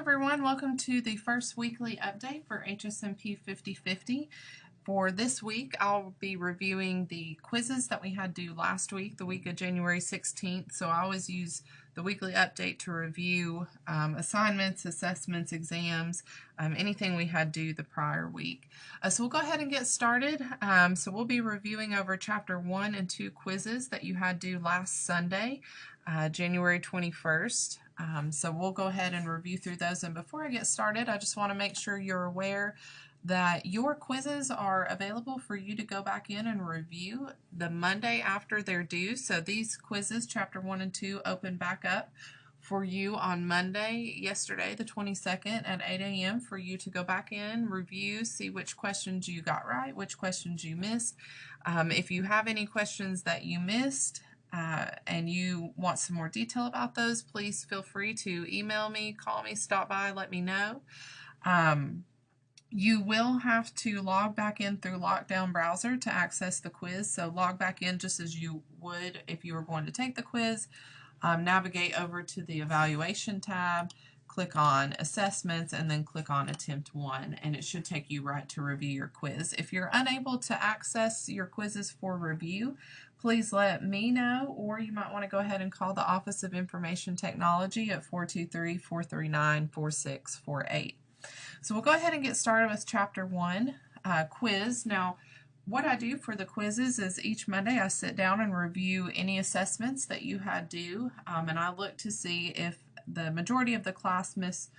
everyone, welcome to the first weekly update for HSMP 5050. For this week, I'll be reviewing the quizzes that we had due last week, the week of January 16th. So I always use the weekly update to review assignments, assessments, exams, anything we had due the prior week. So we'll go ahead and get started. So we'll be reviewing over Chapter 1 and 2 quizzes that you had due last Sunday, January 21st. So we'll go ahead and review through those. And before I get started, I just want to make sure you're aware that your quizzes are available for you to go back in and review the Monday after they're due. So these quizzes, Chapter 1 and 2, open back up for you on Monday, yesterday, the 22nd at 8 a.m. for you to go back in, review, see which questions you got right, which questions you missed. If you have any questions that you missed, and you want some more detail about those, please feel free to email me, call me, stop by, let me know. You will have to log back in through Lockdown Browser to access the quiz. So log back in just as you would if you were going to take the quiz. Navigate over to the Evaluation tab, click on Assessments, and then click on Attempt 1, and it should take you right to review your quiz. If you're unable to access your quizzes for review, please let me know, or you might want to go ahead and call the Office of Information Technology at 423-439-4648. So we'll go ahead and get started with Chapter 1, quiz. Now, what I do for the quizzes is each Monday I sit down and review any assessments that you had due, and I look to see if the majority of the class missed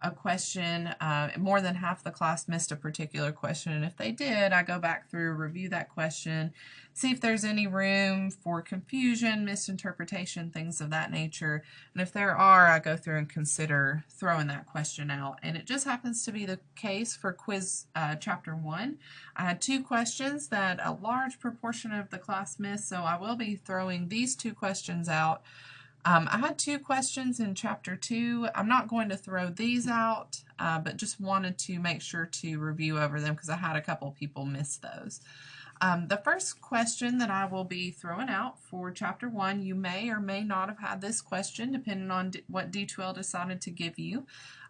a question, more than half the class missed a particular question, and if they did, I go back through, review that question, see if there's any room for confusion, misinterpretation, things of that nature, and if there are, I go through and consider throwing that question out. And it just happens to be the case for quiz Chapter 1. I had 2 questions that a large proportion of the class missed, so I will be throwing these 2 questions out. I had 2 questions in Chapter 2. I'm not going to throw these out, but just wanted to make sure to review over them because I had a couple people miss those. The first question that I will be throwing out for Chapter 1, you may or may not have had this question depending on what D2L decided to give you.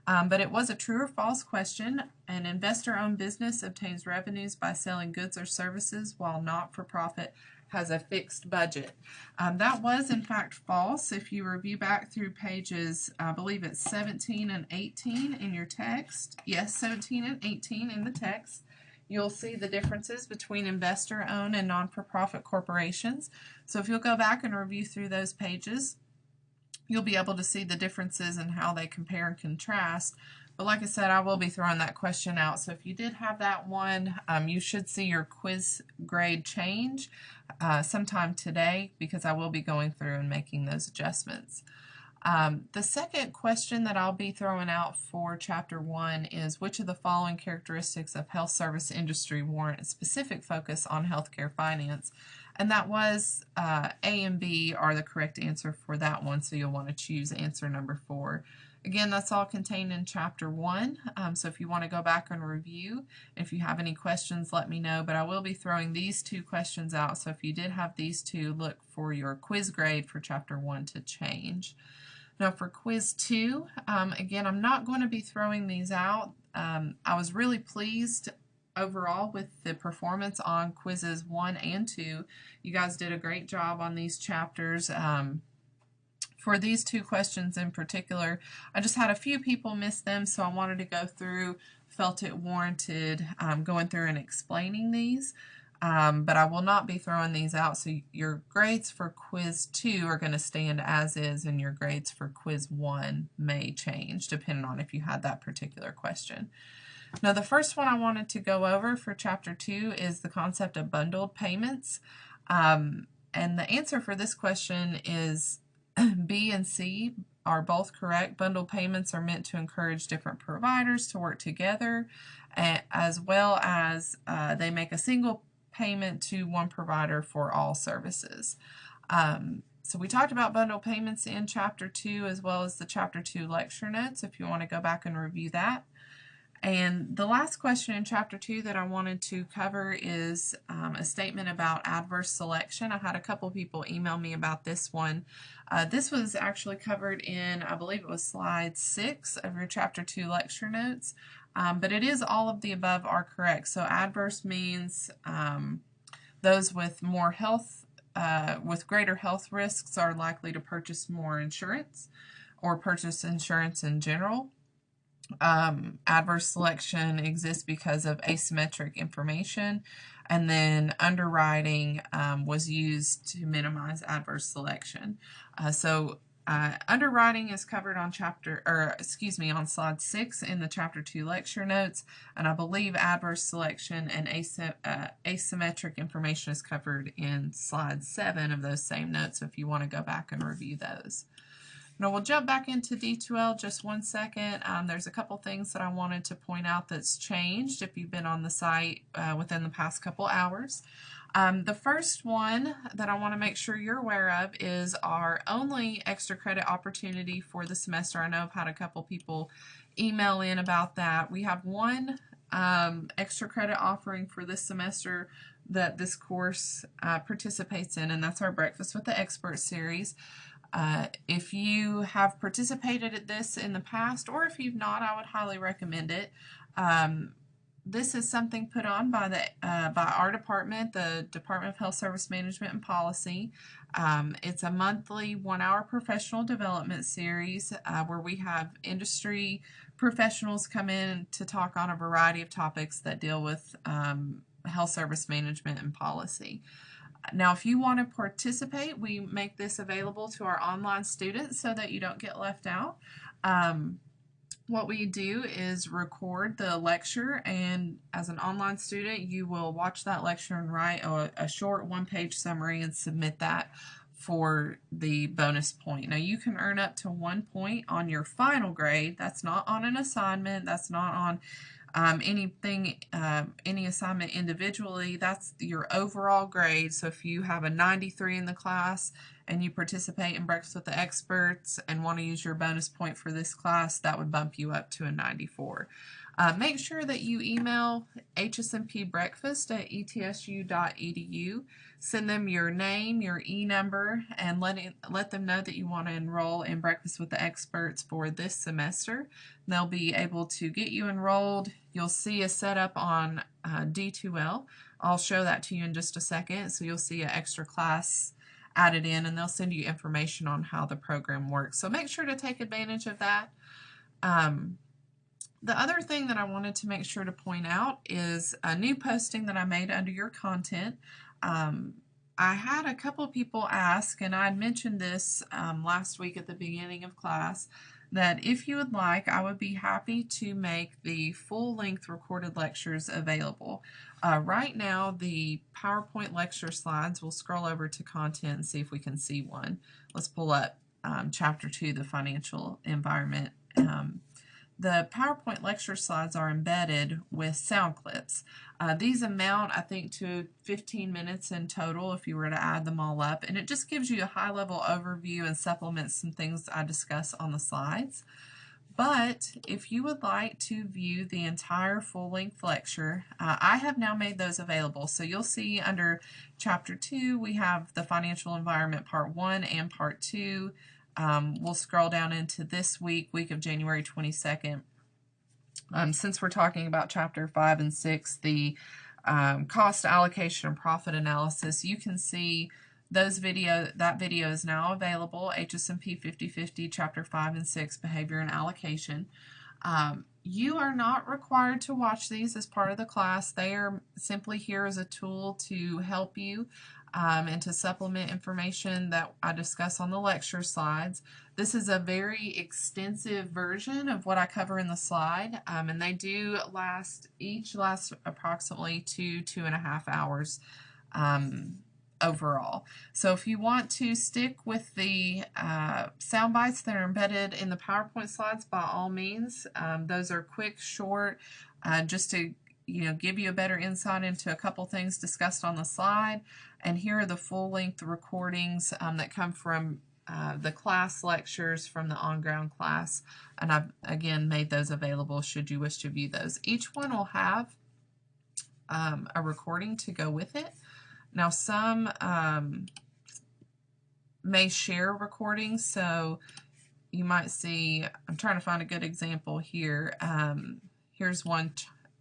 But it was a true or false question. An investor-owned business obtains revenues by selling goods or services while not-for-profit has a fixed budget. That was in fact false. If you review back through pages, I believe it's 17 and 18 in your text. Yes, 17 and 18 in the text. You'll see the differences between investor-owned and non-for-profit corporations. So if you'll go back and review through those pages, you'll be able to see the differences and how they compare and contrast. But like I said, I will be throwing that question out. So if you did have that one, you should see your quiz grade change sometime today because I will be going through and making those adjustments. The second question that I'll be throwing out for Chapter 1 is which of the following characteristics of health service industry warrant a specific focus on healthcare finance? And that was A and B are the correct answer for that one, so you'll want to choose answer number 4. Again, that's all contained in Chapter 1, so if you want to go back and review, if you have any questions, let me know, but I will be throwing these 2 questions out, so if you did have these 2, look for your quiz grade for Chapter 1 to change. Now for Quiz 2, again, I'm not going to be throwing these out. I was really pleased overall with the performance on quizzes 1 and 2. You guys did a great job on these chapters. For these 2 questions in particular, I just had a few people miss them, so I wanted to go through, felt it warranted going through and explaining these. But I will not be throwing these out, so your grades for Quiz 2 are going to stand as is, and your grades for Quiz 1 may change depending on if you had that particular question. Now the first one I wanted to go over for Chapter 2 is the concept of bundled payments. And the answer for this question is B and C are both correct. Bundled payments are meant to encourage different providers to work together, as well as they make a single payment to one provider for all services. So we talked about bundled payments in Chapter 2 as well as the Chapter 2 lecture notes if you want to go back and review that. And the last question in Chapter 2 that I wanted to cover is a statement about adverse selection. I had a couple people email me about this one. This was actually covered in, I believe it was slide 6 of your Chapter 2 lecture notes, but it is all of the above are correct. So adverse means those with more health, with greater health risks are likely to purchase more insurance or purchase insurance in general. Adverse selection exists because of asymmetric information, and then underwriting was used to minimize adverse selection. Underwriting is covered on on slide 6 in the Chapter 2 lecture notes, and I believe adverse selection and asymmetric information is covered in slide 7 of those same notes if you want to go back and review those. Now we'll jump back into D2L just one second. There's a couple things that I wanted to point out that's changed if you've been on the site within the past couple hours. The first one that I want to make sure you're aware of is our only extra credit opportunity for the semester. I know I've had a couple people email in about that. We have one extra credit offering for this semester that this course participates in, and that's our Breakfast with the Experts series. If you have participated at this in the past, or if you've not, I would highly recommend it. This is something put on by our department, the Department of Health Service Management and Policy. It's a monthly 1-hour professional development series where we have industry professionals come in to talk on a variety of topics that deal with health service management and policy. Now, if you want to participate, we make this available to our online students so that you don't get left out. What we do is record the lecture, and as an online student, you will watch that lecture and write a short 1-page summary and submit that for the bonus point. Now, you can earn up to 1 point on your final grade. That's not on an assignment. That's not on any assignment individually. That's your overall grade. So if you have a 93 in the class and you participate in Breakfast with the Experts and want to use your bonus point for this class, that would bump you up to a 94. Make sure that you email hsmpbreakfast@etsu.edu. Send them your name, your e-number, and let them know that you want to enroll in Breakfast with the Experts for this semester. They'll be able to get you enrolled. You'll see a setup on D2L. I'll show that to you in just a second. So you'll see an extra class added in, and they'll send you information on how the program works. So make sure to take advantage of that. The other thing that I wanted to make sure to point out is a new posting that I made under your content. I had a couple of people ask, and I had mentioned this last week at the beginning of class, that if you would like, I would be happy to make the full-length recorded lectures available. Right now, the PowerPoint lecture slides, we'll scroll over to content and see if we can see one. Let's pull up Chapter 2, the financial environment. The PowerPoint lecture slides are embedded with sound clips. These amount, I think, to 15 minutes in total if you were to add them all up, and it just gives you a high-level overview and supplements some things I discuss on the slides. But if you would like to view the entire full-length lecture, I have now made those available. So you'll see under Chapter 2, we have the Financial Environment Part 1 and Part 2. We'll scroll down into this week of January 22nd. Since we're talking about Chapter 5 and 6, the cost allocation and profit analysis, you can see that video is now available, HSMP 5050, Chapter 5 and 6, Behavior and Allocation. You are not required to watch these as part of the class. They are simply here as a tool to help you and to supplement information that I discuss on the lecture slides. This is a very extensive version of what I cover in the slide, and they do each last approximately 2.5 hours overall. So if you want to stick with the sound bites that are embedded in the PowerPoint slides, by all means. Those are quick, short, just to give you a better insight into a couple things discussed on the slide. And here are the full-length recordings that come from the class lectures from the on-ground class, and I've again made those available should you wish to view those. Each one will have a recording to go with it. Now some may share recordings, so you might see, I'm trying to find a good example here. Here's one,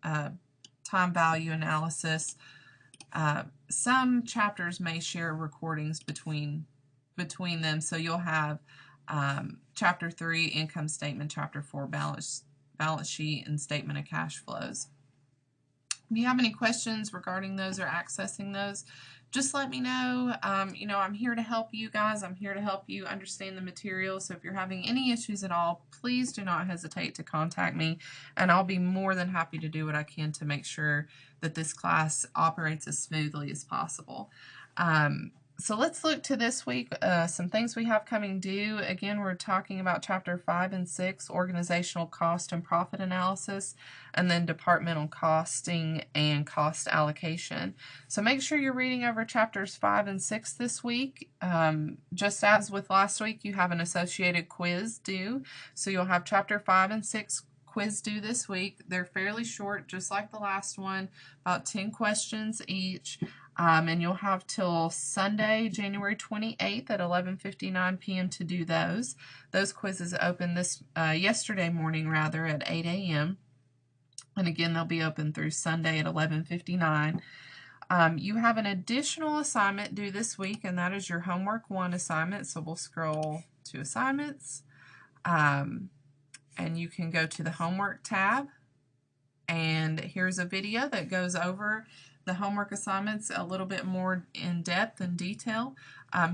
time value analysis. Some chapters may share recordings between them, so you'll have Chapter 3, Income Statement, Chapter 4, Balance Sheet, and Statement of Cash Flows. If you have any questions regarding those or accessing those, just let me know. I'm here to help you guys. I'm here to help you understand the material. So if you're having any issues at all, please do not hesitate to contact me, and I'll be more than happy to do what I can to make sure that this class operates as smoothly as possible. So let's look to this week, some things we have coming due. Again, we're talking about Chapter 5 and 6, Organizational Cost and Profit Analysis, and then Departmental Costing and Cost Allocation. So make sure you're reading over Chapters 5 and 6 this week. Just as with last week, you have an associated quiz due. So you'll have Chapter 5 and 6 quiz due this week. They're fairly short, just like the last one, about 10 questions each. And you'll have till Sunday, January 28th at 11:59 p.m. to do those. Those quizzes opened yesterday morning rather at 8 a.m. And again, they'll be open through Sunday at 11:59. You have an additional assignment due this week, and that is your Homework 1 assignment. So we'll scroll to Assignments, and you can go to the Homework tab. And here's a video that goes over the homework assignments a little bit more in depth and detail.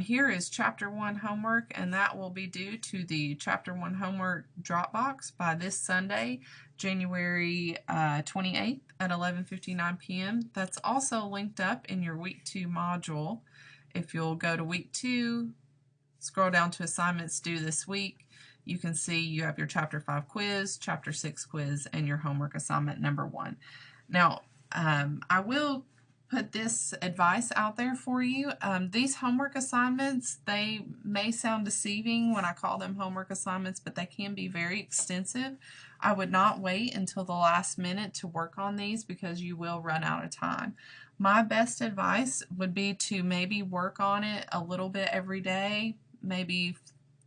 Here is Chapter 1 homework, and that will be due to the Chapter 1 homework Dropbox by this Sunday, January 28th at 11:59 p.m. That's also linked up in your Week 2 module. If you'll go to Week 2, scroll down to Assignments due this week, you can see you have your Chapter 5 quiz, Chapter 6 quiz, and your homework assignment number 1. Now, I will put this advice out there for you. These homework assignments, they may sound deceiving when I call them homework assignments, but they can be very extensive. I would not wait until the last minute to work on these because you will run out of time. My best advice would be to maybe work on it a little bit every day, maybe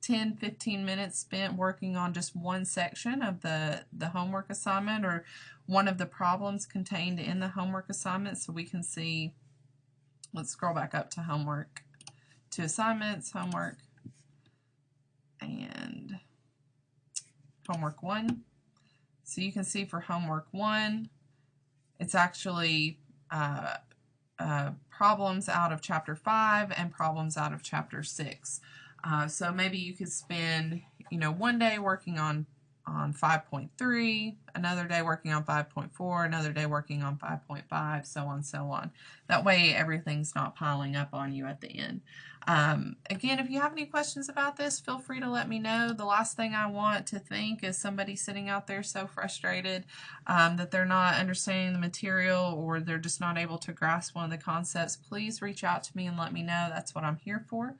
10-15 minutes spent working on just one section of the homework assignment or one of the problems contained in the homework assignment. So we can see, let's scroll back up to homework, to assignments, homework, and homework 1. So you can see for homework 1, it's actually problems out of Chapter 5 and problems out of Chapter 6. So maybe you could spend, one day working on 5.3, another day working on 5.4, another day working on 5.5, so on, so on. That way everything's not piling up on you at the end. Again, if you have any questions about this, feel free to let me know. The last thing I want to think is somebody sitting out there so frustrated that they're not understanding the material or they're just not able to grasp one of the concepts. Please reach out to me and let me know. That's what I'm here for.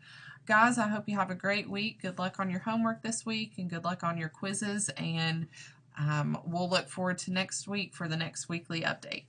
Guys, I hope you have a great week. Good luck on your homework this week and good luck on your quizzes, and we'll look forward to next week for the next weekly update.